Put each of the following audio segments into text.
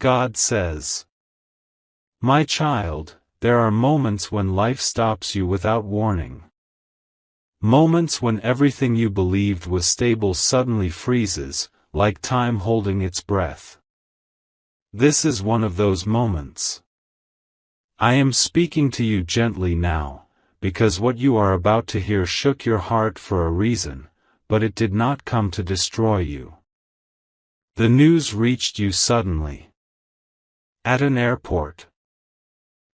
God says. My child, there are moments when life stops you without warning. Moments when everything you believed was stable suddenly freezes, like time holding its breath. This is one of those moments. I am speaking to you gently now, because what you are about to hear shook your heart for a reason, but it did not come to destroy you. The news reached you suddenly. At an airport.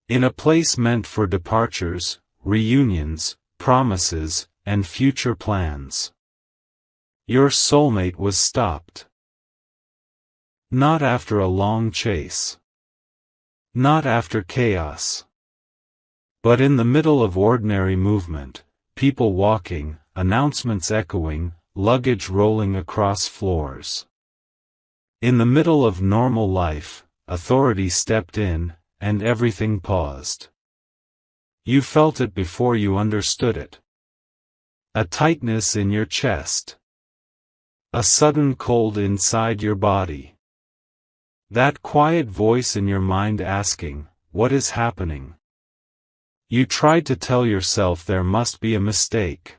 In a place meant for departures, reunions, promises, and future plans. Your soulmate was stopped. Not after a long chase. Not after chaos. But in the middle of ordinary movement, people walking, announcements echoing, luggage rolling across floors. In the middle of normal life, authority stepped in, and everything paused. You felt it before you understood it. A tightness in your chest. A sudden cold inside your body. That quiet voice in your mind asking, "What is happening?" You tried to tell yourself there must be a mistake.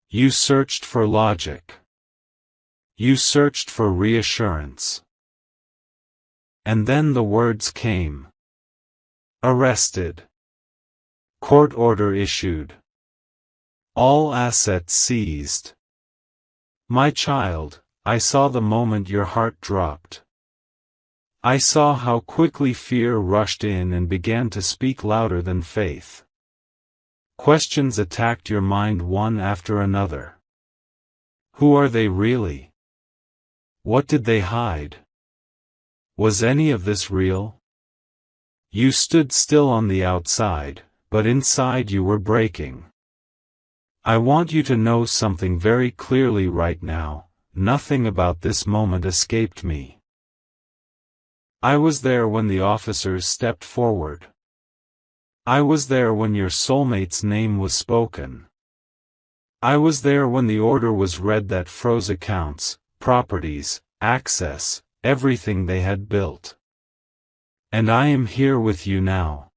You searched for logic. You searched for reassurance. And then the words came. Arrested. Court order issued. All assets seized. My child, I saw the moment your heart dropped. I saw how quickly fear rushed in and began to speak louder than faith. Questions attacked your mind one after another. Who are they really? What did they hide? Was any of this real? You stood still on the outside, but inside you were breaking. I want you to know something very clearly right now. Nothing about this moment escaped me. I was there when the officers stepped forward. I was there when your soulmate's name was spoken. I was there when the order was read that froze accounts, properties, access, everything they had built. And I am here with you now.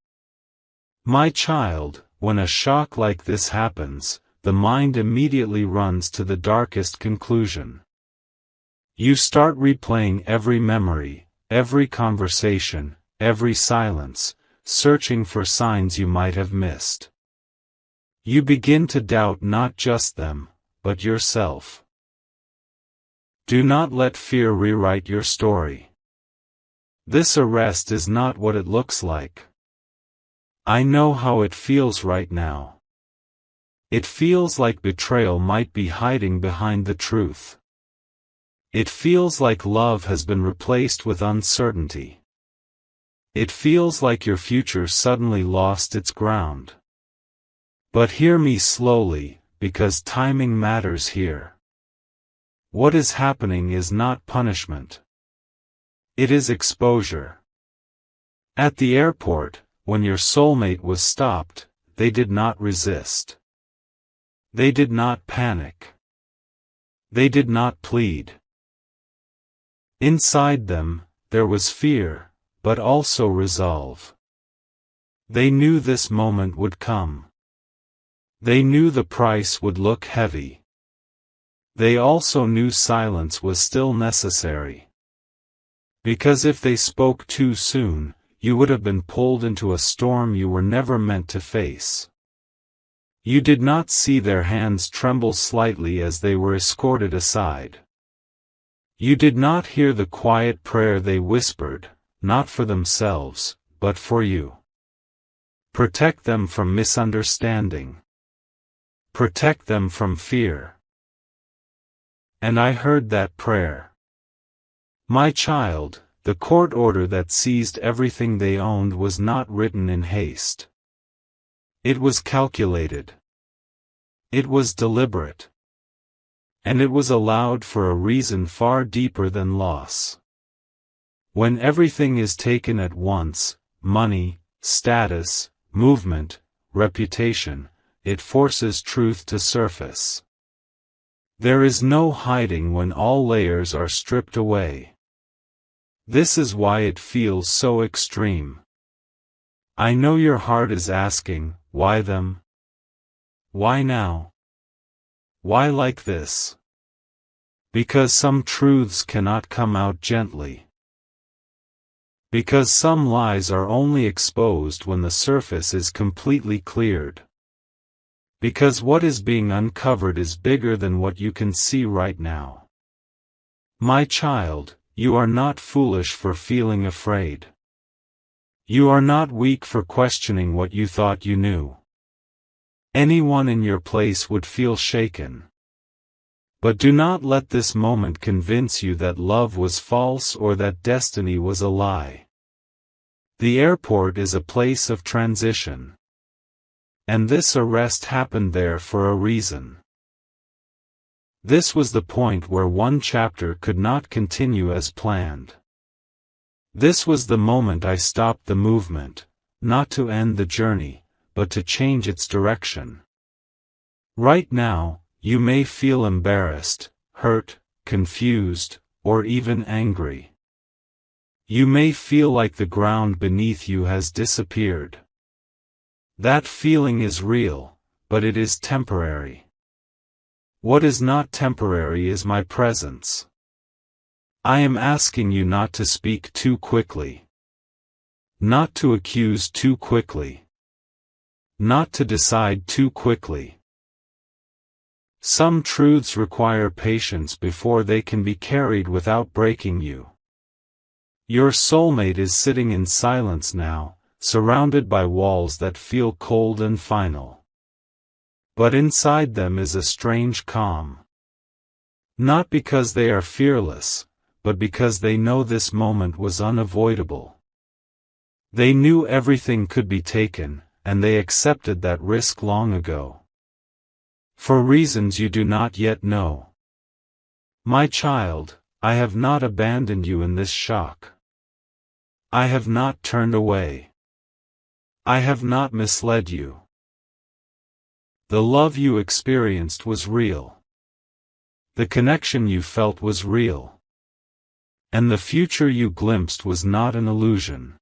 My child, when a shock like this happens, the mind immediately runs to the darkest conclusion. You start replaying every memory, every conversation, every silence, searching for signs you might have missed. You begin to doubt not just them, but yourself. Do not let fear rewrite your story. This arrest is not what it looks like. I know how it feels right now. It feels like betrayal might be hiding behind the truth. It feels like love has been replaced with uncertainty. It feels like your future suddenly lost its ground. But hear me slowly, because timing matters here. What is happening is not punishment. It is exposure. At the airport, when your soulmate was stopped, they did not resist. They did not panic. They did not plead. Inside them, there was fear, but also resolve. They knew this moment would come. They knew the price would look heavy. They also knew silence was still necessary. Because if they spoke too soon, you would have been pulled into a storm you were never meant to face. You did not see their hands tremble slightly as they were escorted aside. You did not hear the quiet prayer they whispered, not for themselves, but for you. Protect them from misunderstanding. Protect them from fear. And I heard that prayer. My child, the court order that seized everything they owned was not written in haste. It was calculated. It was deliberate. And it was allowed for a reason far deeper than loss. When everything is taken at once, money, status, movement, reputation, it forces truth to surface. There is no hiding when all layers are stripped away. This is why it feels so extreme. I know your heart is asking, why them? Why now? Why like this? Because some truths cannot come out gently. Because some lies are only exposed when the surface is completely cleared. Because what is being uncovered is bigger than what you can see right now. My child, you are not foolish for feeling afraid. You are not weak for questioning what you thought you knew. Anyone in your place would feel shaken. But do not let this moment convince you that love was false or that destiny was a lie. The airport is a place of transition. And this arrest happened there for a reason. This was the point where one chapter could not continue as planned. This was the moment I stopped the movement, not to end the journey, but to change its direction. Right now, you may feel embarrassed, hurt, confused, or even angry. You may feel like the ground beneath you has disappeared. That feeling is real, but it is temporary. What is not temporary is my presence. I am asking you not to speak too quickly. Not to accuse too quickly. Not to decide too quickly. Some truths require patience before they can be carried without breaking you. Your soulmate is sitting in silence now, surrounded by walls that feel cold and final. But inside them is a strange calm. Not because they are fearless, but because they know this moment was unavoidable. They knew everything could be taken, and they accepted that risk long ago. For reasons you do not yet know. My child, I have not abandoned you in this shock. I have not turned away. I have not misled you. The love you experienced was real. The connection you felt was real. And the future you glimpsed was not an illusion.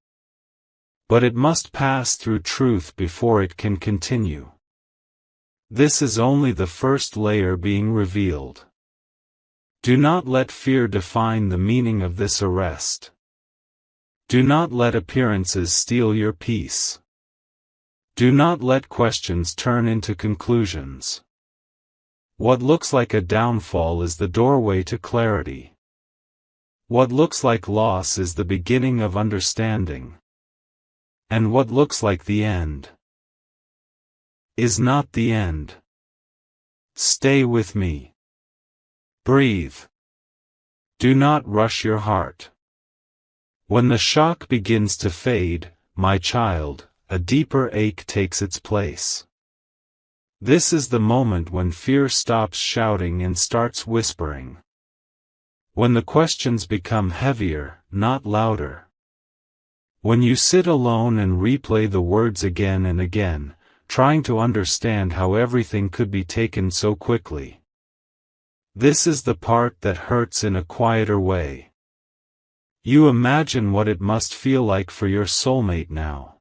But it must pass through truth before it can continue. This is only the first layer being revealed. Do not let fear define the meaning of this arrest. Do not let appearances steal your peace. Do not let questions turn into conclusions. What looks like a downfall is the doorway to clarity. What looks like loss is the beginning of understanding. And what looks like the end is not the end. Stay with me. Breathe. Do not rush your heart. When the shock begins to fade, my child, a deeper ache takes its place. This is the moment when fear stops shouting and starts whispering. When the questions become heavier, not louder. When you sit alone and replay the words again and again, trying to understand how everything could be taken so quickly. This is the part that hurts in a quieter way. You imagine what it must feel like for your soulmate now.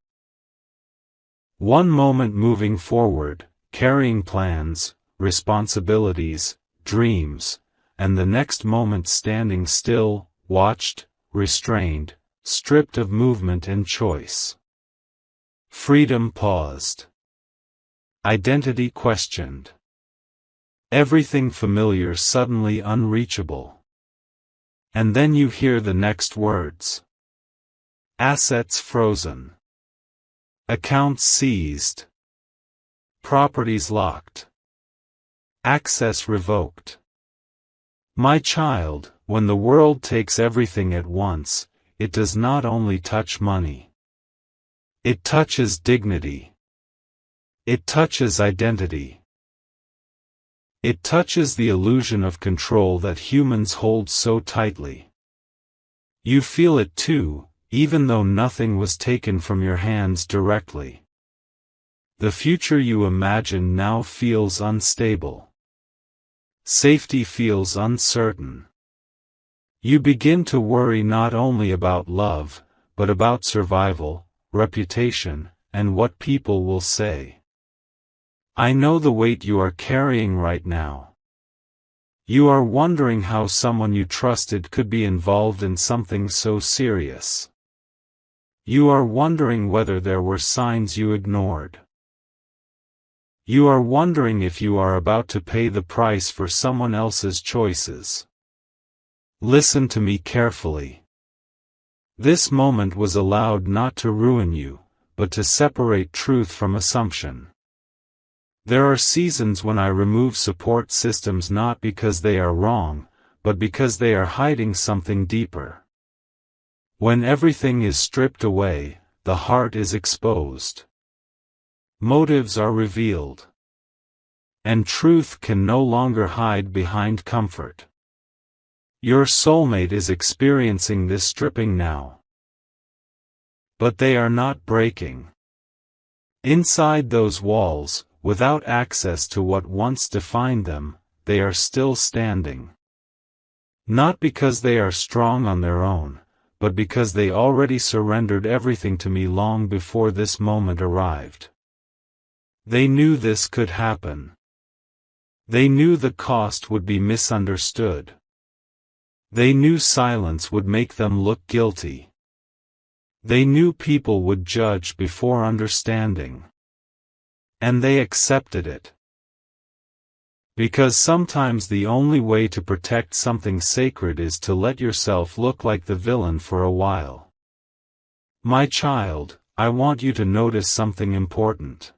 One moment moving forward, carrying plans, responsibilities, dreams, and the next moment standing still, watched, restrained, stripped of movement and choice. Freedom paused. Identity questioned. Everything familiar suddenly unreachable. And then you hear the next words. Assets frozen. Accounts seized. Properties locked. Access revoked. My child, when the world takes everything at once, it does not only touch money. It touches dignity. It touches identity. It touches the illusion of control that humans hold so tightly. You feel it too, even though nothing was taken from your hands directly. The future you imagine now feels unstable. Safety feels uncertain. You begin to worry not only about love, but about survival, reputation, and what people will say. I know the weight you are carrying right now. You are wondering how someone you trusted could be involved in something so serious. You are wondering whether there were signs you ignored. You are wondering if you are about to pay the price for someone else's choices. Listen to me carefully. This moment was allowed not to ruin you, but to separate truth from assumption. There are seasons when I remove support systems not because they are wrong, but because they are hiding something deeper. When everything is stripped away, the heart is exposed. Motives are revealed. And truth can no longer hide behind comfort. Your soulmate is experiencing this stripping now. But they are not breaking. Inside those walls, without access to what once defined them, they are still standing. Not because they are strong on their own, but because they already surrendered everything to me long before this moment arrived. They knew this could happen. They knew the cost would be misunderstood. They knew silence would make them look guilty. They knew people would judge before understanding. And they accepted it. Because sometimes the only way to protect something sacred is to let yourself look like the villain for a while. My child, I want you to notice something important.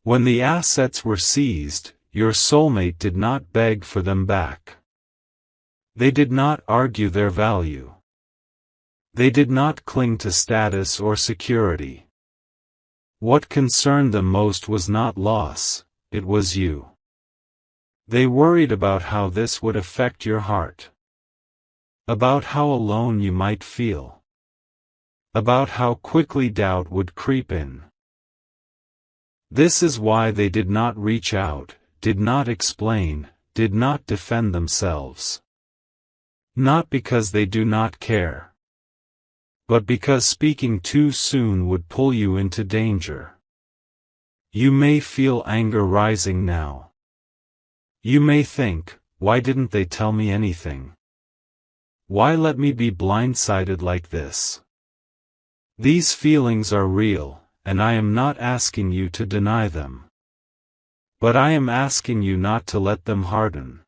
When the assets were seized, your soulmate did not beg for them back. They did not argue their value. They did not cling to status or security. What concerned them most was not loss, it was you. They worried about how this would affect your heart. About how alone you might feel. About how quickly doubt would creep in. This is why they did not reach out, did not explain, did not defend themselves. Not because they do not care. But because speaking too soon would pull you into danger. You may feel anger rising now. You may think, why didn't they tell me anything? Why let me be blindsided like this? These feelings are real, and I am not asking you to deny them. But I am asking you not to let them harden.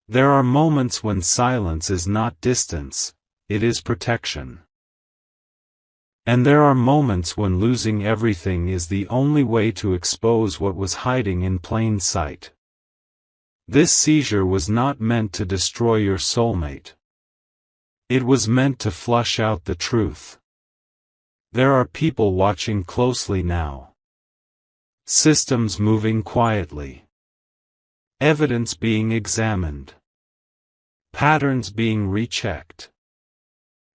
There are moments when silence is not distance, it is protection. And there are moments when losing everything is the only way to expose what was hiding in plain sight. This seizure was not meant to destroy your soulmate. It was meant to flush out the truth. There are people watching closely now. Systems moving quietly. Evidence being examined. Patterns being rechecked.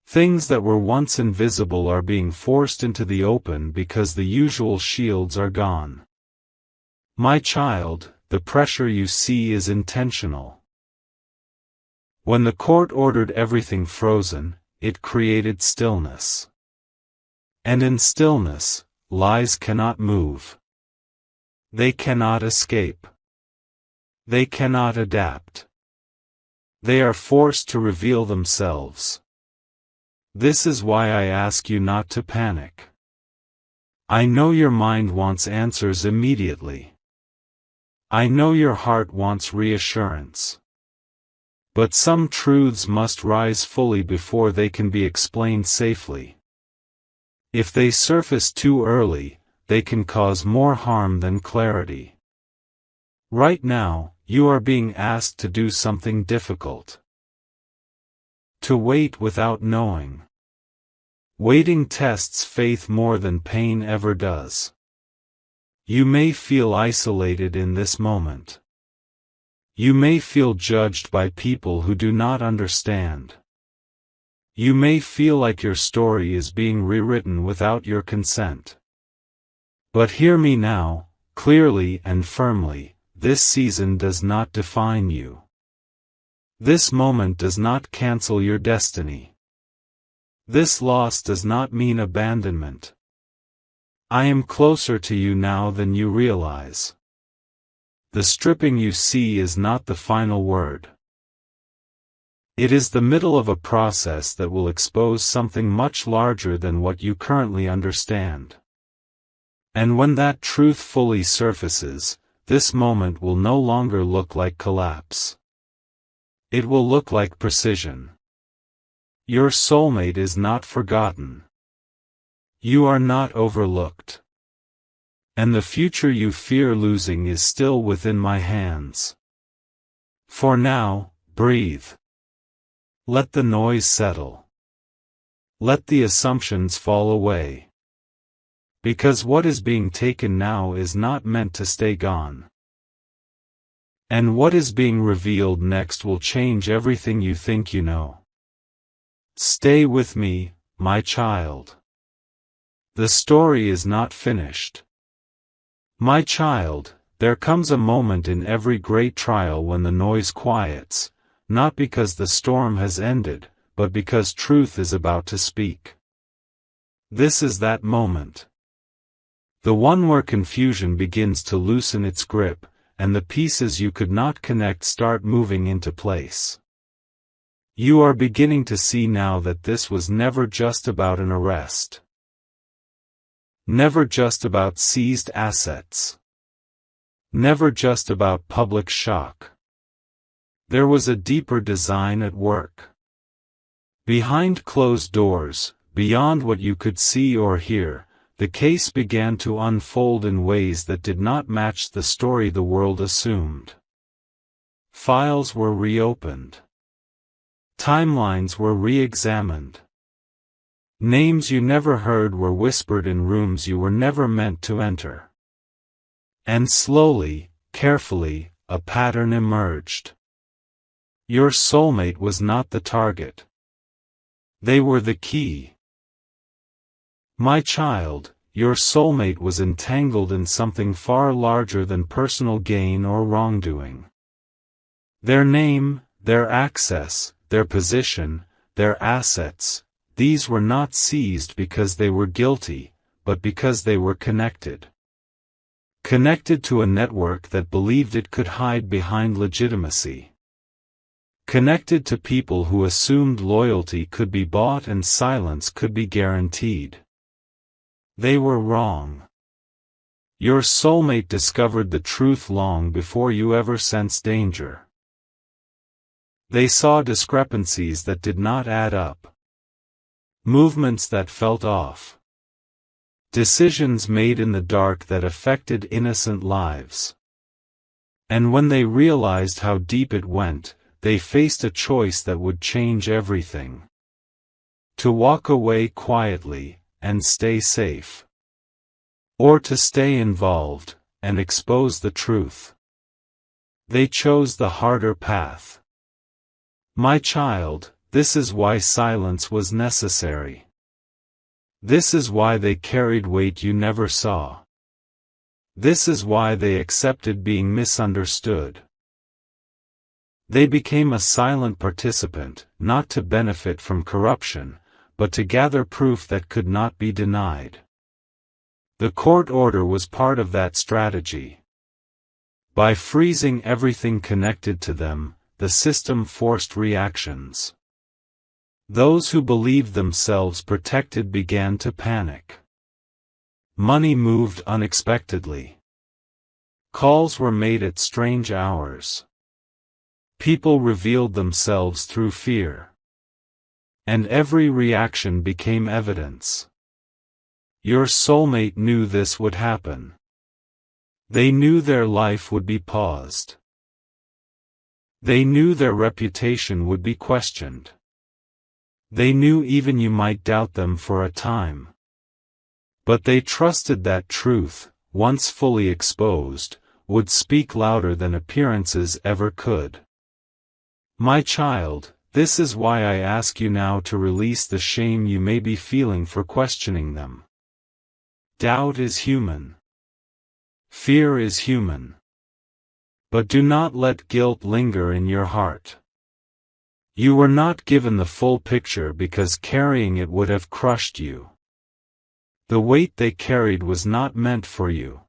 Things that were once invisible are being forced into the open because the usual shields are gone. My child, the pressure you see is intentional. When the court ordered everything frozen, it created stillness. And in stillness, lies cannot move. They cannot escape. They cannot adapt. They are forced to reveal themselves. This is why I ask you not to panic. I know your mind wants answers immediately. I know your heart wants reassurance. But some truths must rise fully before they can be explained safely. If they surface too early, they can cause more harm than clarity. Right now, you are being asked to do something difficult. To wait without knowing. Waiting tests faith more than pain ever does. You may feel isolated in this moment. You may feel judged by people who do not understand. You may feel like your story is being rewritten without your consent. But hear me now, clearly and firmly, this season does not define you. This moment does not cancel your destiny. This loss does not mean abandonment. I am closer to you now than you realize. The stripping you see is not the final word. It is the middle of a process that will expose something much larger than what you currently understand. And when that truth fully surfaces, this moment will no longer look like collapse. It will look like precision. Your soulmate is not forgotten. You are not overlooked. And the future you fear losing is still within my hands. For now, breathe. Let the noise settle. Let the assumptions fall away. Because what is being taken now is not meant to stay gone. And what is being revealed next will change everything you think you know. Stay with me, my child. The story is not finished. My child, there comes a moment in every great trial when the noise quiets, not because the storm has ended, but because truth is about to speak. This is that moment. The one where confusion begins to loosen its grip, and the pieces you could not connect start moving into place. You are beginning to see now that this was never just about an arrest. Never just about seized assets. Never just about public shock. There was a deeper design at work. Behind closed doors, beyond what you could see or hear, the case began to unfold in ways that did not match the story the world assumed. Files were reopened. Timelines were re-examined. Names you never heard were whispered in rooms you were never meant to enter. And slowly, carefully, a pattern emerged. Your soulmate was not the target. They were the key. My child, your soulmate was entangled in something far larger than personal gain or wrongdoing. Their name, their access, their position, their assets, these were not seized because they were guilty, but because they were connected. Connected to a network that believed it could hide behind legitimacy. Connected to people who assumed loyalty could be bought and silence could be guaranteed. They were wrong. Your soulmate discovered the truth long before you ever sensed danger. They saw discrepancies that did not add up. Movements that felt off. Decisions made in the dark that affected innocent lives. And when they realized how deep it went, they faced a choice that would change everything. To walk away quietly, and stay safe. Or to stay involved, and expose the truth. They chose the harder path. My child, this is why silence was necessary. This is why they carried weight you never saw. This is why they accepted being misunderstood. They became a silent participant, not to benefit from corruption, but to gather proof that could not be denied. The court order was part of that strategy. By freezing everything connected to them, the system forced reactions. Those who believed themselves protected began to panic. Money moved unexpectedly. Calls were made at strange hours. People revealed themselves through fear. And every reaction became evidence. Your soulmate knew this would happen. They knew their life would be paused. They knew their reputation would be questioned. They knew even you might doubt them for a time. But they trusted that truth, once fully exposed, would speak louder than appearances ever could. My child, this is why I ask you now to release the shame you may be feeling for questioning them. Doubt is human. Fear is human. But do not let guilt linger in your heart. You were not given the full picture because carrying it would have crushed you. The weight they carried was not meant for you.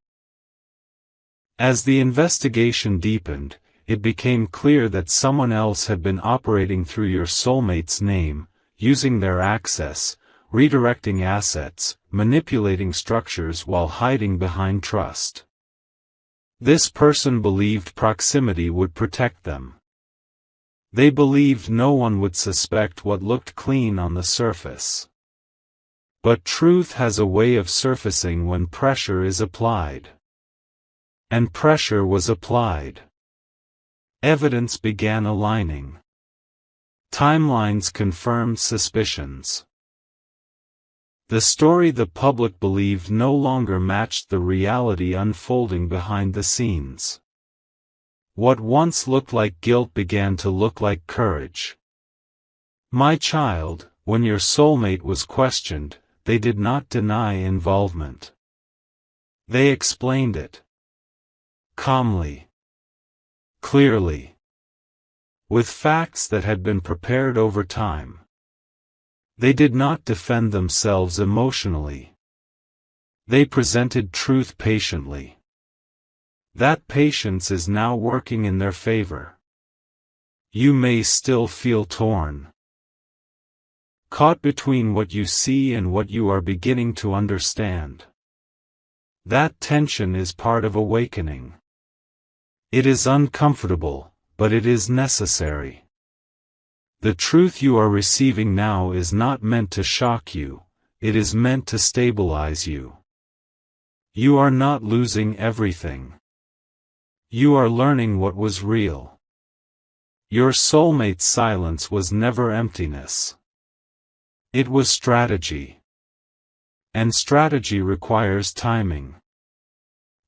As the investigation deepened, it became clear that someone else had been operating through your soulmate's name, using their access, redirecting assets, manipulating structures while hiding behind trust. This person believed proximity would protect them. They believed no one would suspect what looked clean on the surface. But truth has a way of surfacing when pressure is applied. And pressure was applied. Evidence began aligning. Timelines confirmed suspicions. The story the public believed no longer matched the reality unfolding behind the scenes. What once looked like guilt began to look like courage. My child, when your soulmate was questioned, they did not deny involvement. They explained it. Calmly. Clearly. With facts that had been prepared over time. They did not defend themselves emotionally. They presented truth patiently. That patience is now working in their favor. You may still feel torn. Caught between what you see and what you are beginning to understand. That tension is part of awakening. It is uncomfortable, but it is necessary. The truth you are receiving now is not meant to shock you, it is meant to stabilize you. You are not losing everything. You are learning what was real. Your soulmate's silence was never emptiness. It was strategy. And strategy requires timing.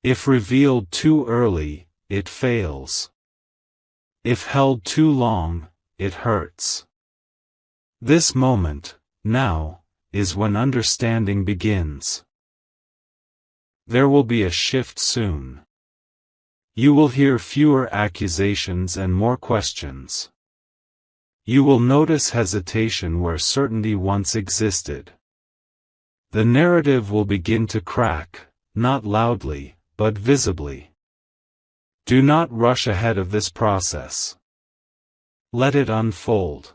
If revealed too early, it fails. If held too long, it hurts. This moment, now, is when understanding begins. There will be a shift soon. You will hear fewer accusations and more questions. You will notice hesitation where certainty once existed. The narrative will begin to crack, not loudly, but visibly. Do not rush ahead of this process. Let it unfold.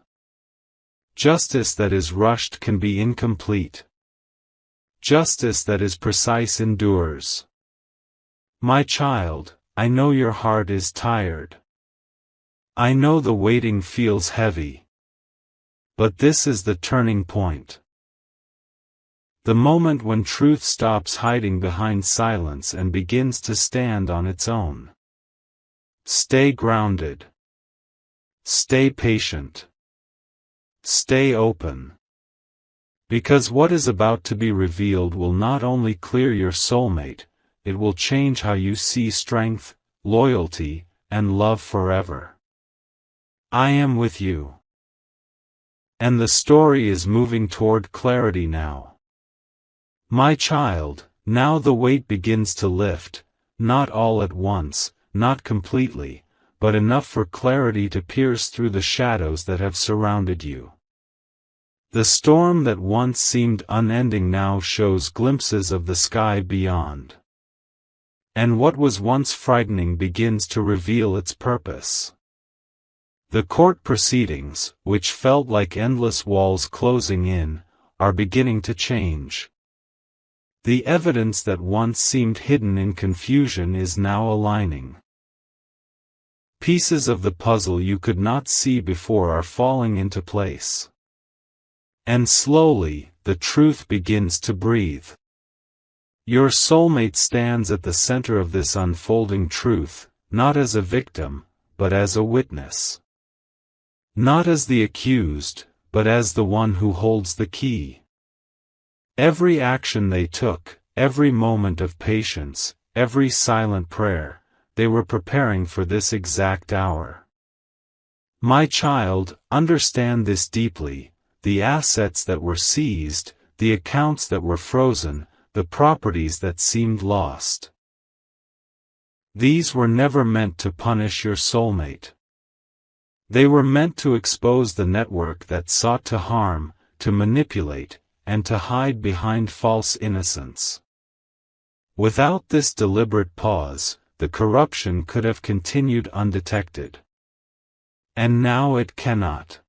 Justice that is rushed can be incomplete. Justice that is precise endures. My child, I know your heart is tired. I know the waiting feels heavy. But this is the turning point. The moment when truth stops hiding behind silence and begins to stand on its own. Stay grounded. Stay patient. Stay open. Because what is about to be revealed will not only clear your soulmate, it will change how you see strength, loyalty, and love forever. I am with you. And the story is moving toward clarity now. My child, now the weight begins to lift, not all at once, not completely, but enough for clarity to pierce through the shadows that have surrounded you. The storm that once seemed unending now shows glimpses of the sky beyond. And what was once frightening begins to reveal its purpose. The court proceedings, which felt like endless walls closing in, are beginning to change. The evidence that once seemed hidden in confusion is now aligning. Pieces of the puzzle you could not see before are falling into place. And slowly, the truth begins to breathe. Your soulmate stands at the center of this unfolding truth, not as a victim, but as a witness. Not as the accused, but as the one who holds the key. Every action they took, every moment of patience, every silent prayer, they were preparing for this exact hour. My child, understand this deeply, the assets that were seized, the accounts that were frozen, the properties that seemed lost. These were never meant to punish your soulmate. They were meant to expose the network that sought to harm, to manipulate, and to hide behind false innocence. Without this deliberate pause, the corruption could have continued undetected. And now it cannot.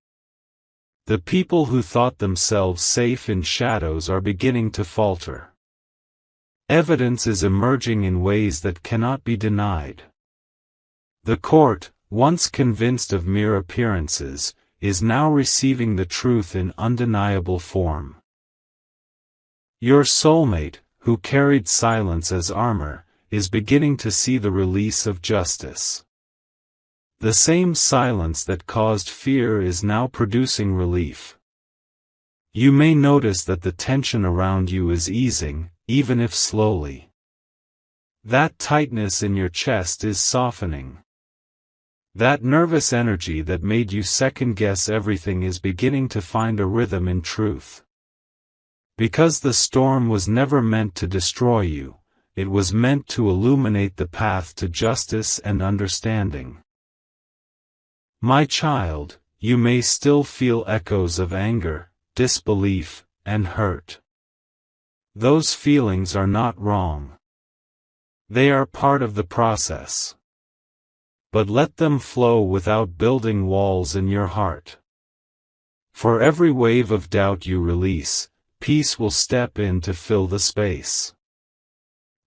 The people who thought themselves safe in shadows are beginning to falter. Evidence is emerging in ways that cannot be denied. The court, once convinced of mere appearances, is now receiving the truth in undeniable form. Your soulmate, who carried silence as armor, is beginning to see the release of justice. The same silence that caused fear is now producing relief. You may notice that the tension around you is easing, even if slowly. That tightness in your chest is softening. That nervous energy that made you second-guess everything is beginning to find a rhythm in truth. Because the storm was never meant to destroy you, it was meant to illuminate the path to justice and understanding. My child, you may still feel echoes of anger, disbelief, and hurt. Those feelings are not wrong. They are part of the process. But let them flow without building walls in your heart. For every wave of doubt you release, peace will step in to fill the space.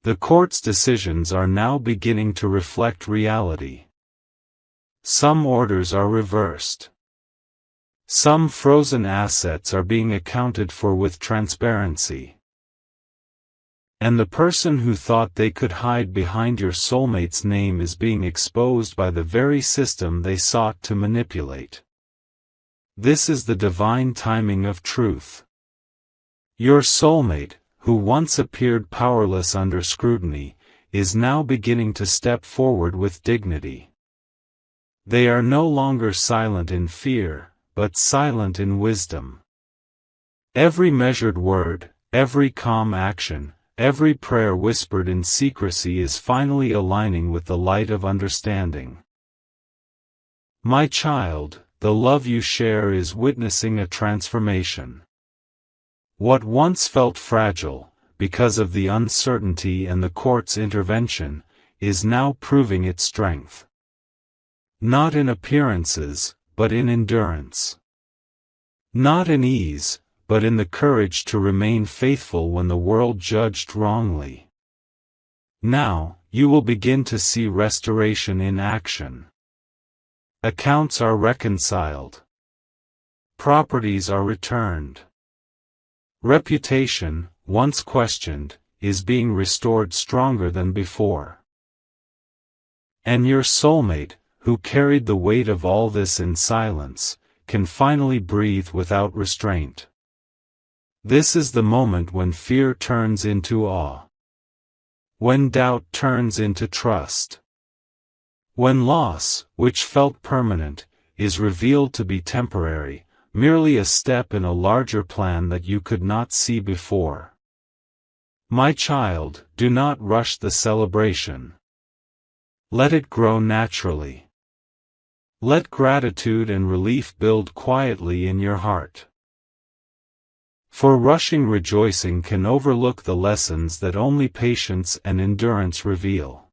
The court's decisions are now beginning to reflect reality. Some orders are reversed. Some frozen assets are being accounted for with transparency. And the person who thought they could hide behind your soulmate's name is being exposed by the very system they sought to manipulate. This is the divine timing of truth. Your soulmate, who once appeared powerless under scrutiny, is now beginning to step forward with dignity. They are no longer silent in fear, but silent in wisdom. Every measured word, every calm action, every prayer whispered in secrecy is finally aligning with the light of understanding. My child, the love you share is witnessing a transformation. What once felt fragile, because of the uncertainty and the court's intervention, is now proving its strength. Not in appearances, but in endurance. Not in ease, but in the courage to remain faithful when the world judged wrongly. Now, you will begin to see restoration in action. Accounts are reconciled. Properties are returned. Reputation, once questioned, is being restored stronger than before. And your soulmate, who carried the weight of all this in silence, can finally breathe without restraint. This is the moment when fear turns into awe. When doubt turns into trust. When loss, which felt permanent, is revealed to be temporary, merely a step in a larger plan that you could not see before. My child, do not rush the celebration. Let it grow naturally. Let gratitude and relief build quietly in your heart. For rushing rejoicing can overlook the lessons that only patience and endurance reveal.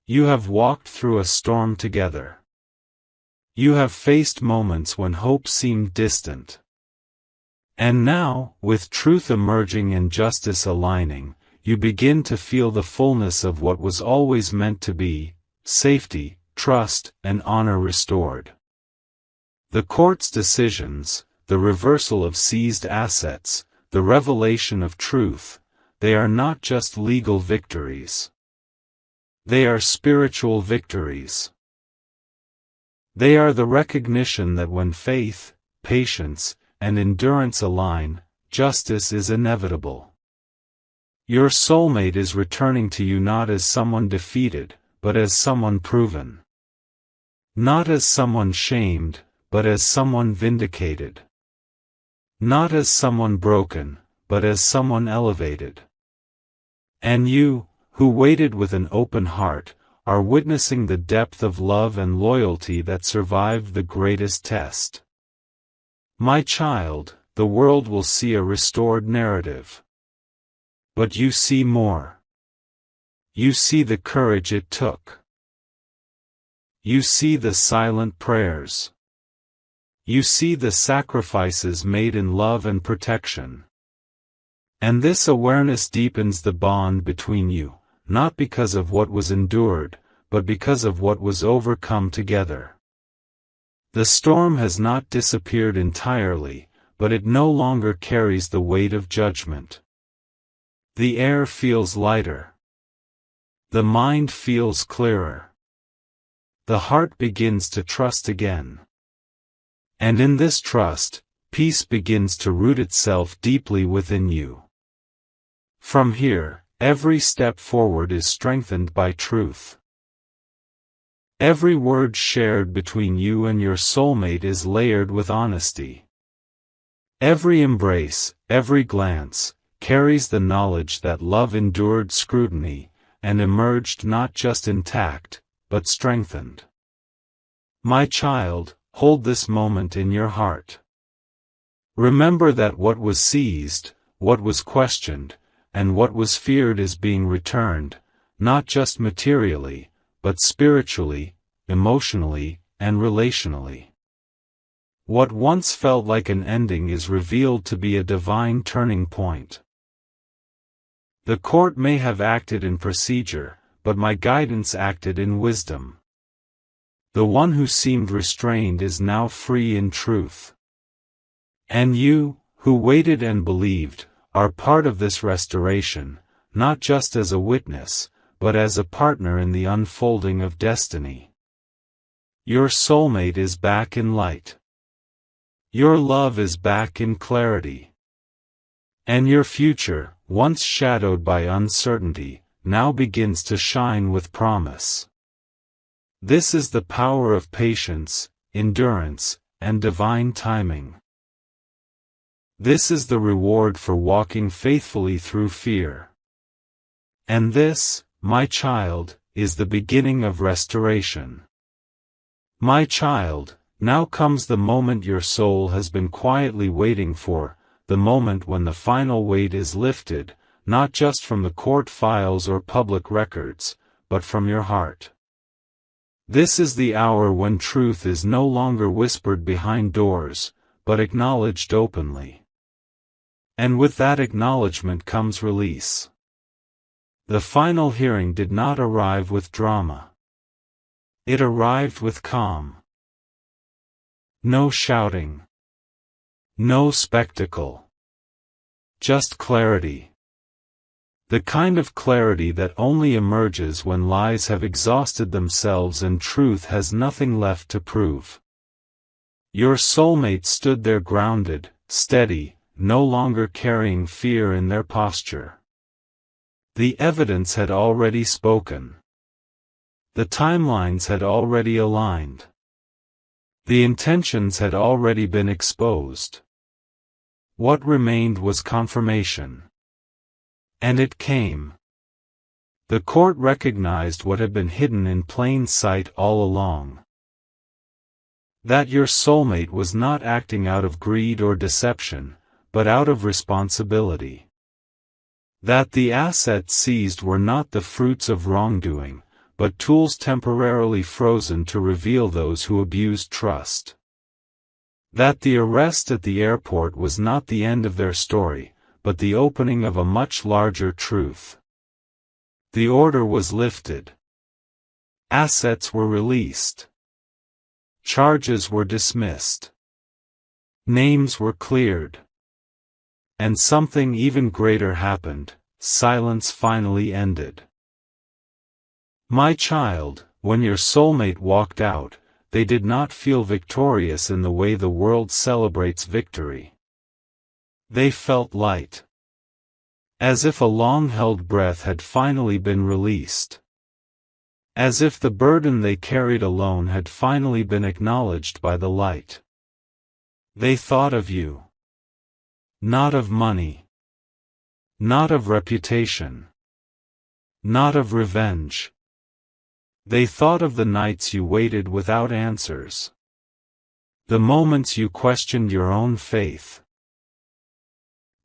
You have walked through a storm together. You have faced moments when hope seemed distant. And now, with truth emerging and justice aligning, you begin to feel the fullness of what was always meant to be: safety, trust, and honor restored. The court's decisions, the reversal of seized assets, the revelation of truth, they are not just legal victories. They are spiritual victories. They are the recognition that when faith, patience, and endurance align, justice is inevitable. Your soulmate is returning to you not as someone defeated, but as someone proven. Not as someone shamed, but as someone vindicated. Not as someone broken, but as someone elevated. And you, who waited with an open heart, are witnessing the depth of love and loyalty that survived the greatest test. My child, the world will see a restored narrative. But you see more. You see the courage it took. You see the silent prayers. You see the sacrifices made in love and protection. And this awareness deepens the bond between you, not because of what was endured, but because of what was overcome together. The storm has not disappeared entirely, but it no longer carries the weight of judgment. The air feels lighter. The mind feels clearer. The heart begins to trust again. And in this trust, peace begins to root itself deeply within you. From here, every step forward is strengthened by truth. Every word shared between you and your soulmate is layered with honesty. Every embrace, every glance, carries the knowledge that love endured scrutiny, and emerged not just intact, but strengthened. My child, hold this moment in your heart. Remember that what was seized, what was questioned, and what was feared is being returned, not just materially, but spiritually, emotionally, and relationally. What once felt like an ending is revealed to be a divine turning point. The court may have acted in procedure, but my guidance acted in wisdom. The one who seemed restrained is now free in truth. And you, who waited and believed, are part of this restoration, not just as a witness, but as a partner in the unfolding of destiny. Your soulmate is back in light. Your love is back in clarity. And your future, once shadowed by uncertainty, now begins to shine with promise. This is the power of patience, endurance, and divine timing. This is the reward for walking faithfully through fear. And this, my child, is the beginning of restoration. My child, now comes the moment your soul has been quietly waiting for, the moment when the final weight is lifted, not just from the court files or public records, but from your heart. This is the hour when truth is no longer whispered behind doors, but acknowledged openly. And with that acknowledgement comes release. The final hearing did not arrive with drama. It arrived with calm. No shouting. No spectacle. Just clarity. The kind of clarity that only emerges when lies have exhausted themselves and truth has nothing left to prove. Your soulmate stood there grounded, steady, no longer carrying fear in their posture. The evidence had already spoken. The timelines had already aligned. The intentions had already been exposed. What remained was confirmation. And it came. The court recognized what had been hidden in plain sight all along. That your soulmate was not acting out of greed or deception, but out of responsibility. That the assets seized were not the fruits of wrongdoing, but tools temporarily frozen to reveal those who abused trust. That the arrest at the airport was not the end of their story, but the opening of a much larger truth. The order was lifted. Assets were released. Charges were dismissed. Names were cleared. And something even greater happened. Silence finally ended. My child, when your soulmate walked out, they did not feel victorious in the way the world celebrates victory. They felt light. As if a long-held breath had finally been released. As if the burden they carried alone had finally been acknowledged by the light. They thought of you. Not of money. Not of reputation. Not of revenge. They thought of the nights you waited without answers. The moments you questioned your own faith.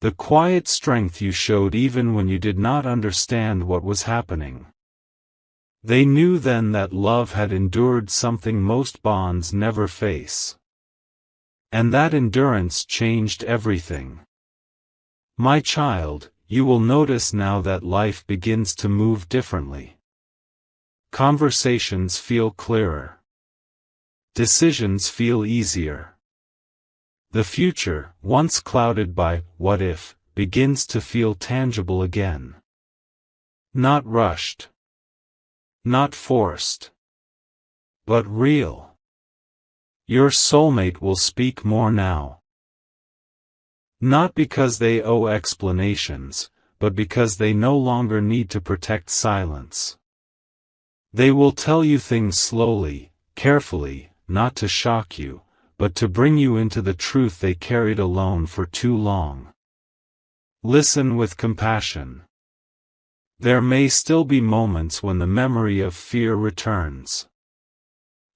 The quiet strength you showed even when you did not understand what was happening. They knew then that love had endured something most bonds never face. And that endurance changed everything. My child, you will notice now that life begins to move differently. Conversations feel clearer. Decisions feel easier. The future, once clouded by "what if," begins to feel tangible again. Not rushed. Not forced. But real. Your soulmate will speak more now. Not because they owe explanations, but because they no longer need to protect silence. They will tell you things slowly, carefully, not to shock you, but to bring you into the truth they carried alone for too long. Listen with compassion. There may still be moments when the memory of fear returns.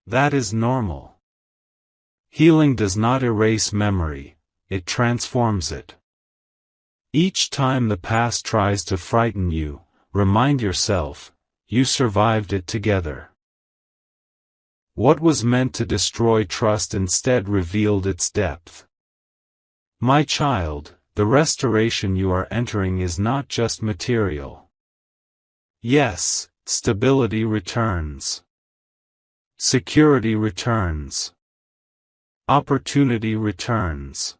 That is normal. Healing does not erase memory, it transforms it. Each time the past tries to frighten you, remind yourself, you survived it together. What was meant to destroy trust instead revealed its depth. My child, the restoration you are entering is not just material. Yes, stability returns. Security returns. Opportunity returns.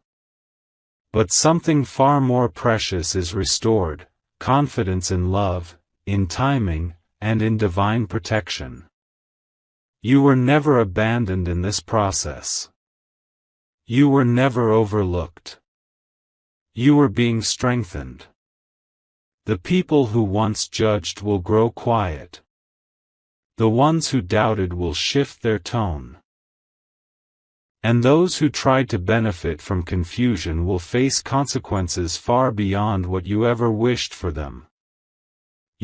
But something far more precious is restored: confidence in love, in timing, and in divine protection. You were never abandoned in this process. You were never overlooked. You were being strengthened. The people who once judged will grow quiet. The ones who doubted will shift their tone. And those who tried to benefit from confusion will face consequences far beyond what you ever wished for them.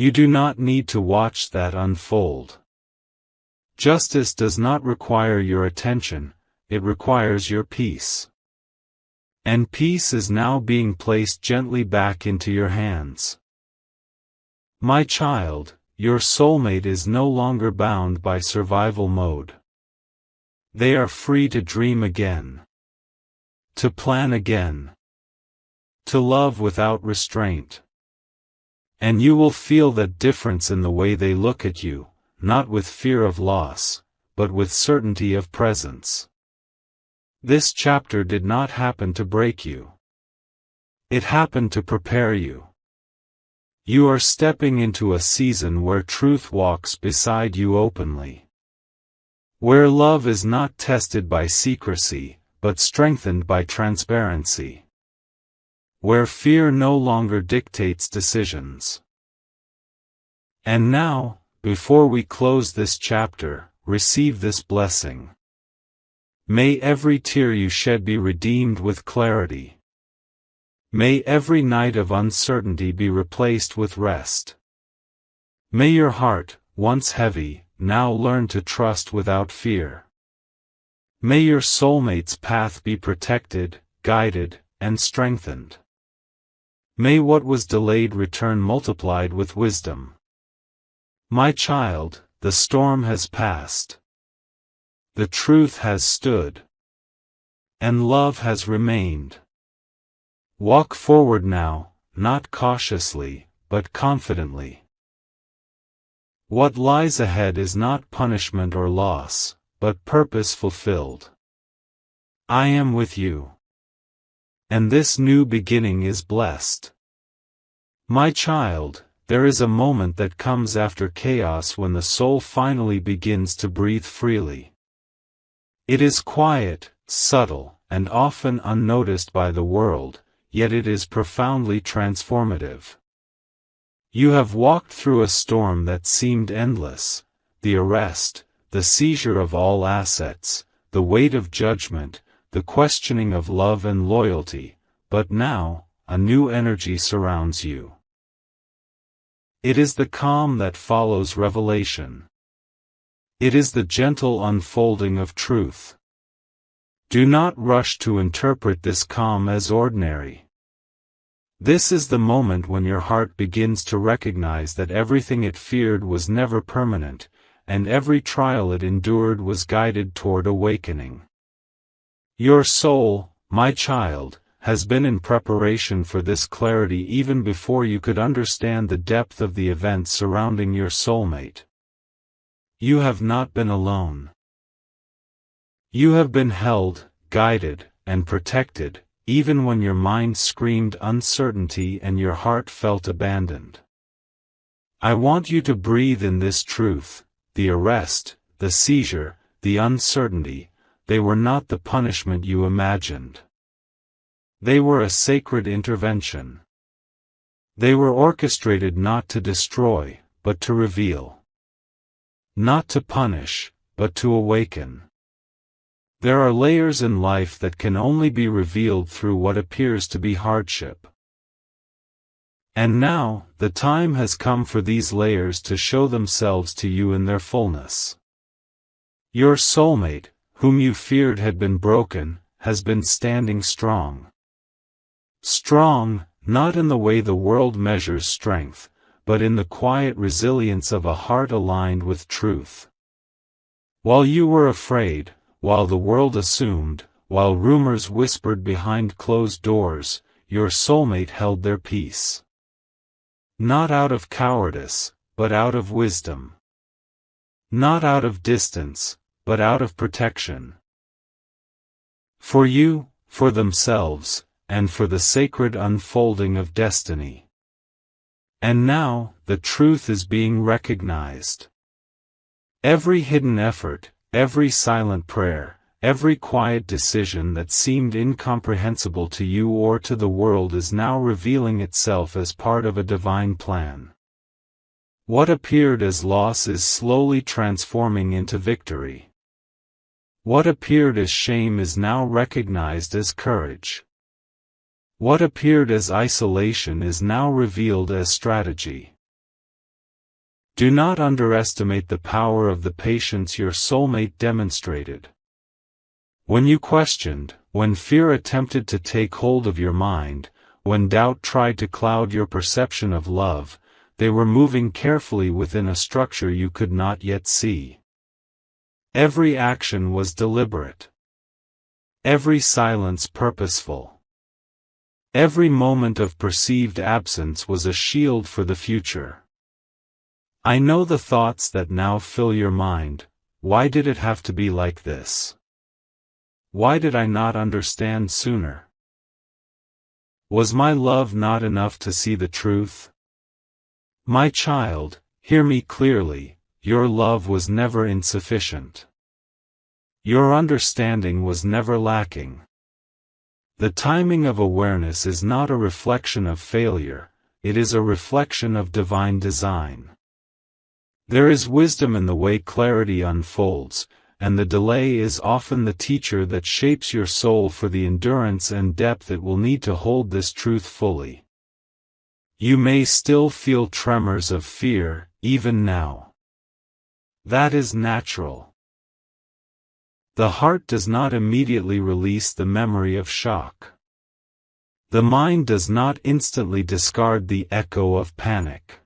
You do not need to watch that unfold. Justice does not require your attention, it requires your peace. And peace is now being placed gently back into your hands. My child, your soulmate is no longer bound by survival mode. They are free to dream again. To plan again. To love without restraint. And you will feel that difference in the way they look at you, not with fear of loss, but with certainty of presence. This chapter did not happen to break you. It happened to prepare you. You are stepping into a season where truth walks beside you openly. Where love is not tested by secrecy, but strengthened by transparency. Where fear no longer dictates decisions. And now, before we close this chapter, receive this blessing. May every tear you shed be redeemed with clarity. May every night of uncertainty be replaced with rest. May your heart, once heavy, now learn to trust without fear. May your soulmate's path be protected, guided, and strengthened. May what was delayed return multiplied with wisdom. My child, the storm has passed. The truth has stood. And love has remained. Walk forward now, not cautiously, but confidently. What lies ahead is not punishment or loss, but purpose fulfilled. I am with you. And this new beginning is blessed. My child, there is a moment that comes after chaos when the soul finally begins to breathe freely. It is quiet, subtle, and often unnoticed by the world, yet it is profoundly transformative. You have walked through a storm that seemed endless: the arrest, the seizure of all assets, the weight of judgment, the questioning of love and loyalty, but now, a new energy surrounds you. It is the calm that follows revelation. It is the gentle unfolding of truth. Do not rush to interpret this calm as ordinary. This is the moment when your heart begins to recognize that everything it feared was never permanent, and every trial it endured was guided toward awakening. Your soul, my child, has been in preparation for this clarity even before you could understand the depth of the events surrounding your soulmate. You have not been alone. You have been held, guided, and protected, even when your mind screamed uncertainty and your heart felt abandoned. I want you to breathe in this truth: the arrest, the seizure, the uncertainty, they were not the punishment you imagined. They were a sacred intervention. They were orchestrated not to destroy, but to reveal. Not to punish, but to awaken. There are layers in life that can only be revealed through what appears to be hardship. And now, the time has come for these layers to show themselves to you in their fullness. Your soulmate, whom you feared had been broken, has been standing strong. Strong, not in the way the world measures strength, but in the quiet resilience of a heart aligned with truth. While you were afraid, while the world assumed, while rumors whispered behind closed doors, your soulmate held their peace. Not out of cowardice, but out of wisdom. Not out of distance, but out of protection. For you, for themselves, and for the sacred unfolding of destiny. And now, the truth is being recognized. Every hidden effort, every silent prayer, every quiet decision that seemed incomprehensible to you or to the world is now revealing itself as part of a divine plan. What appeared as loss is slowly transforming into victory. What appeared as shame is now recognized as courage. What appeared as isolation is now revealed as strategy. Do not underestimate the power of the patience your soulmate demonstrated. When you questioned, when fear attempted to take hold of your mind, when doubt tried to cloud your perception of love, they were moving carefully within a structure you could not yet see. Every action was deliberate. Every silence purposeful. Every moment of perceived absence was a shield for the future. I know the thoughts that now fill your mind. Why did it have to be like this? Why did I not understand sooner? Was my love not enough to see the truth? My child, hear me clearly, your love was never insufficient. Your understanding was never lacking. The timing of awareness is not a reflection of failure, it is a reflection of divine design. There is wisdom in the way clarity unfolds, and the delay is often the teacher that shapes your soul for the endurance and depth it will need to hold this truth fully. You may still feel tremors of fear, even now. That is natural. The heart does not immediately release the memory of shock. The mind does not instantly discard the echo of panic.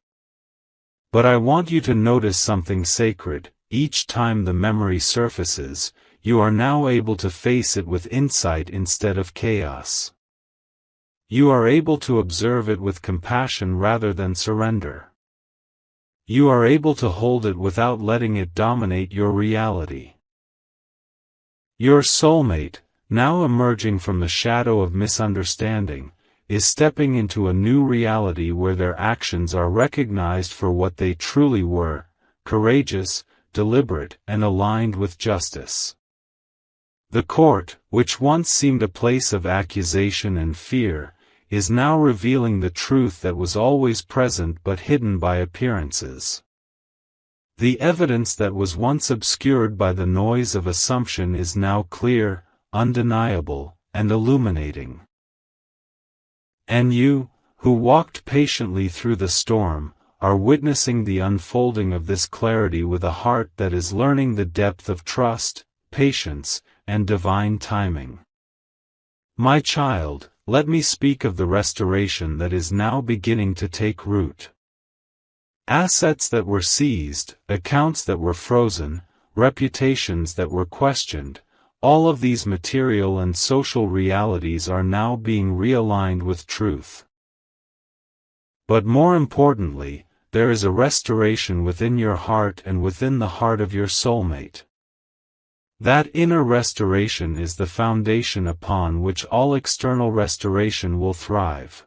But I want you to notice something sacred. Each time the memory surfaces, you are now able to face it with insight instead of chaos. You are able to observe it with compassion rather than surrender. You are able to hold it without letting it dominate your reality. Your soulmate, now emerging from the shadow of misunderstanding, is stepping into a new reality where their actions are recognized for what they truly were: courageous, deliberate, and aligned with justice. The court, which once seemed a place of accusation and fear, is now revealing the truth that was always present but hidden by appearances. The evidence that was once obscured by the noise of assumption is now clear, undeniable, and illuminating. And you, who walked patiently through the storm, are witnessing the unfolding of this clarity with a heart that is learning the depth of trust, patience, and divine timing. My child, let me speak of the restoration that is now beginning to take root. Assets that were seized, accounts that were frozen, reputations that were questioned, all of these material and social realities are now being realigned with truth. But more importantly, there is a restoration within your heart and within the heart of your soulmate. That inner restoration is the foundation upon which all external restoration will thrive.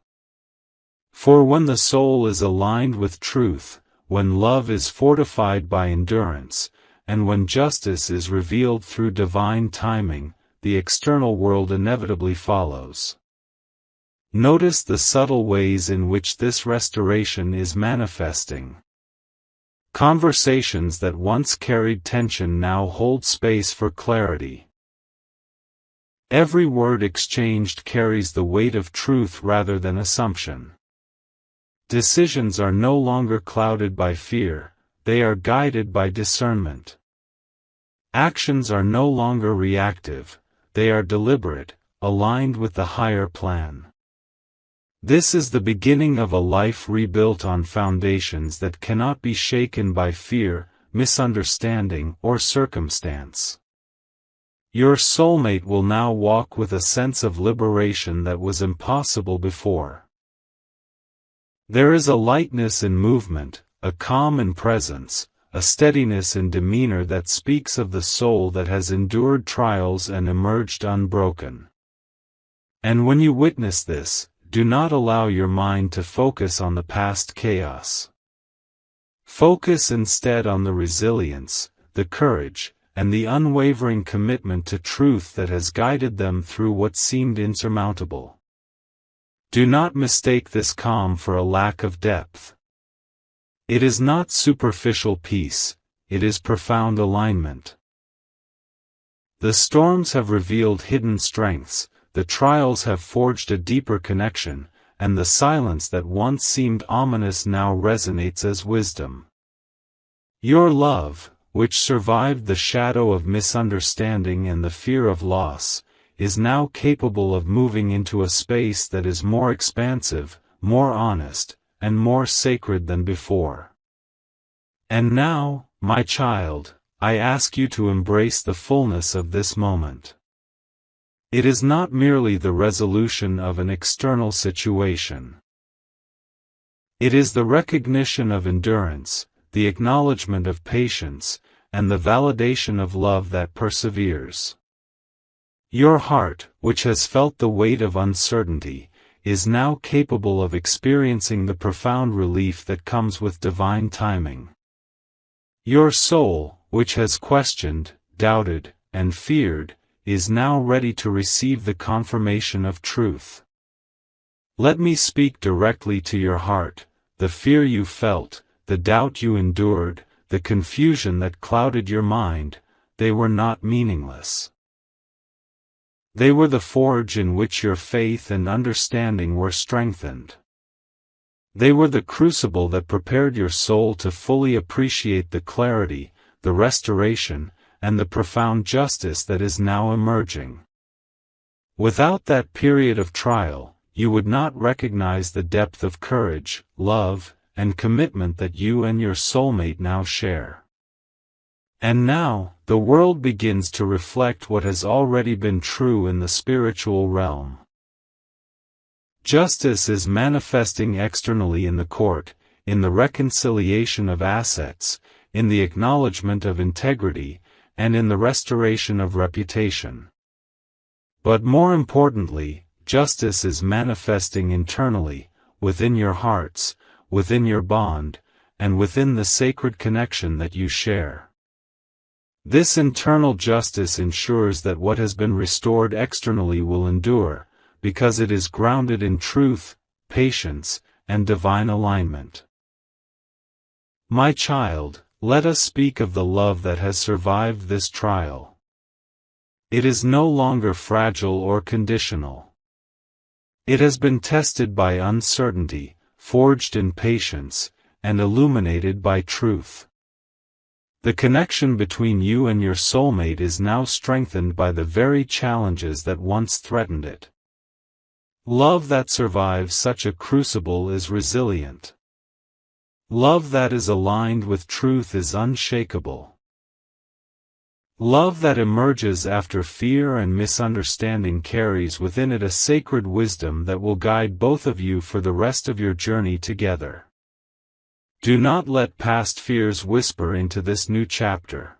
For when the soul is aligned with truth, when love is fortified by endurance, and when justice is revealed through divine timing, the external world inevitably follows. Notice the subtle ways in which this restoration is manifesting. Conversations that once carried tension now hold space for clarity. Every word exchanged carries the weight of truth rather than assumption. Decisions are no longer clouded by fear, they are guided by discernment. Actions are no longer reactive, they are deliberate, aligned with the higher plan. This is the beginning of a life rebuilt on foundations that cannot be shaken by fear, misunderstanding, or circumstance. Your soulmate will now walk with a sense of liberation that was impossible before. There is a lightness in movement, a calm in presence, a steadiness in demeanor that speaks of the soul that has endured trials and emerged unbroken. And when you witness this, do not allow your mind to focus on the past chaos. Focus instead on the resilience, the courage, and the unwavering commitment to truth that has guided them through what seemed insurmountable. Do not mistake this calm for a lack of depth. It is not superficial peace, it is profound alignment. The storms have revealed hidden strengths, the trials have forged a deeper connection, and the silence that once seemed ominous now resonates as wisdom. Your love, which survived the shadow of misunderstanding and the fear of loss, is now capable of moving into a space that is more expansive, more honest, and more sacred than before. And now, my child, I ask you to embrace the fullness of this moment. It is not merely the resolution of an external situation. It is the recognition of endurance, the acknowledgement of patience, and the validation of love that perseveres. Your heart, which has felt the weight of uncertainty, is now capable of experiencing the profound relief that comes with divine timing. Your soul, which has questioned, doubted, and feared, is now ready to receive the confirmation of truth. Let me speak directly to your heart. The fear you felt, the doubt you endured, the confusion that clouded your mind, they were not meaningless. They were the forge in which your faith and understanding were strengthened. They were the crucible that prepared your soul to fully appreciate the clarity, the restoration, and the profound justice that is now emerging. Without that period of trial, you would not recognize the depth of courage, love, and commitment that you and your soulmate now share. And now, the world begins to reflect what has already been true in the spiritual realm. Justice is manifesting externally in the court, in the reconciliation of assets, in the acknowledgement of integrity, and in the restoration of reputation. But more importantly, justice is manifesting internally, within your hearts, within your bond, and within the sacred connection that you share. This internal justice ensures that what has been restored externally will endure, because it is grounded in truth, patience, and divine alignment. My child, let us speak of the love that has survived this trial. It is no longer fragile or conditional. It has been tested by uncertainty, forged in patience, and illuminated by truth. The connection between you and your soulmate is now strengthened by the very challenges that once threatened it. Love that survives such a crucible is resilient. Love that is aligned with truth is unshakable. Love that emerges after fear and misunderstanding carries within it a sacred wisdom that will guide both of you for the rest of your journey together. Do not let past fears whisper into this new chapter.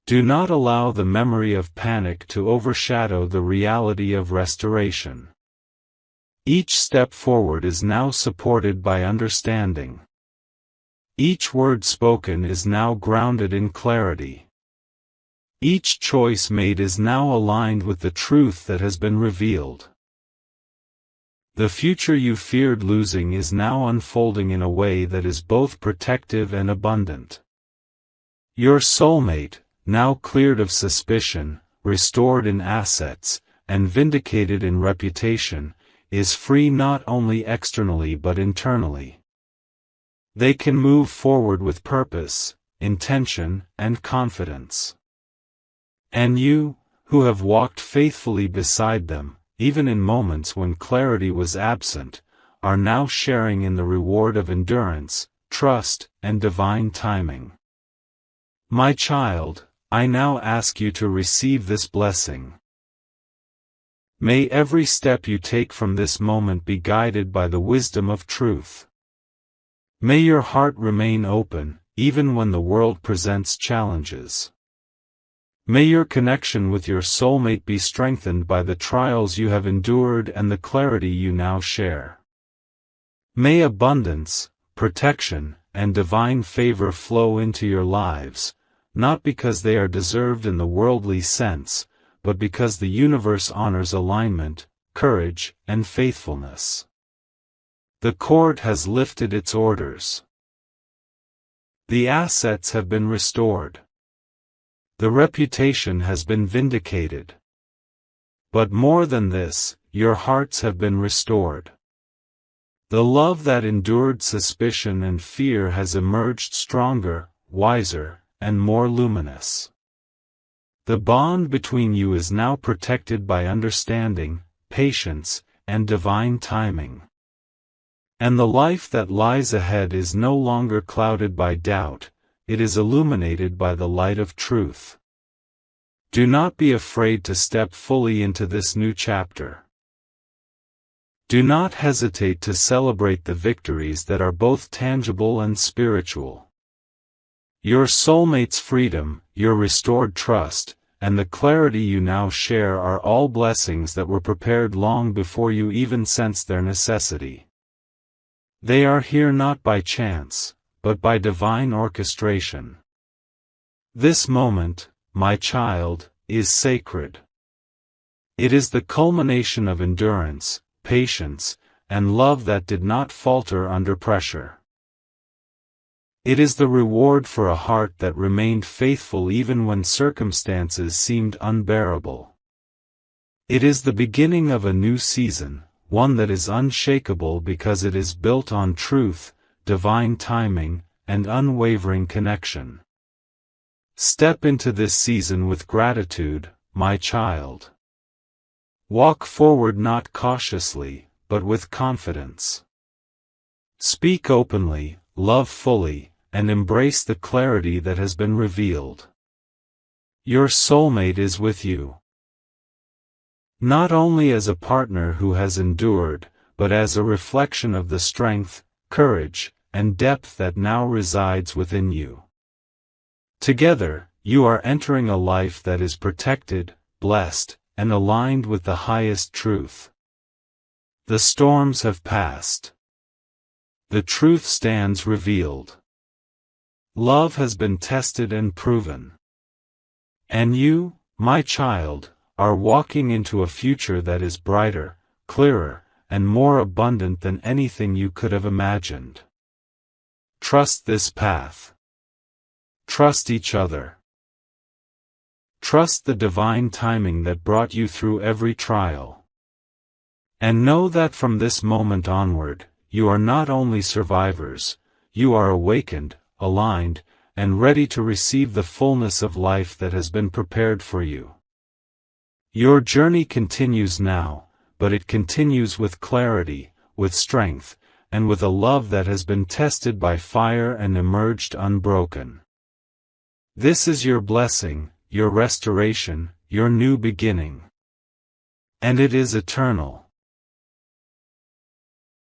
Do not allow the memory of panic to overshadow the reality of restoration. Each step forward is now supported by understanding. Each word spoken is now grounded in clarity. Each choice made is now aligned with the truth that has been revealed. The future you feared losing is now unfolding in a way that is both protective and abundant. Your soulmate, now cleared of suspicion, restored in assets, and vindicated in reputation, is free not only externally but internally. They can move forward with purpose, intention, and confidence. And you, who have walked faithfully beside them, even in moments when clarity was absent, are now sharing in the reward of endurance, trust, and divine timing. My child, I now ask you to receive this blessing. May every step you take from this moment be guided by the wisdom of truth. May your heart remain open, even when the world presents challenges. May your connection with your soulmate be strengthened by the trials you have endured and the clarity you now share. May abundance, protection, and divine favor flow into your lives, not because they are deserved in the worldly sense, but because the universe honors alignment, courage, and faithfulness. The court has lifted its orders. The assets have been restored. The reputation has been vindicated. But more than this, your hearts have been restored. The love that endured suspicion and fear has emerged stronger, wiser, and more luminous. The bond between you is now protected by understanding, patience, and divine timing. And the life that lies ahead is no longer clouded by doubt, it is illuminated by the light of truth. Do not be afraid to step fully into this new chapter. Do not hesitate to celebrate the victories that are both tangible and spiritual. Your soulmate's freedom, your restored trust, and the clarity you now share are all blessings that were prepared long before you even sensed their necessity. They are here not by chance, but by divine orchestration. This moment, my child, is sacred. It is the culmination of endurance, patience, and love that did not falter under pressure. It is the reward for a heart that remained faithful even when circumstances seemed unbearable. It is the beginning of a new season, one that is unshakable because it is built on truth, divine timing, and unwavering connection. Step into this season with gratitude, my child. Walk forward not cautiously, but with confidence. Speak openly, love fully, and embrace the clarity that has been revealed. Your soulmate is with you. Not only as a partner who has endured, but as a reflection of the strength, courage, and depth that now resides within you. Together, you are entering a life that is protected, blessed, and aligned with the highest truth. The storms have passed. The truth stands revealed. Love has been tested and proven. And you, my child, are walking into a future that is brighter, clearer, and more abundant than anything you could have imagined. Trust this path. Trust each other. Trust the divine timing that brought you through every trial. And know that from this moment onward, you are not only survivors, you are awakened, aligned, and ready to receive the fullness of life that has been prepared for you. Your journey continues now, but it continues with clarity, with strength, and with a love that has been tested by fire and emerged unbroken. This is your blessing, your restoration, your new beginning. And it is eternal.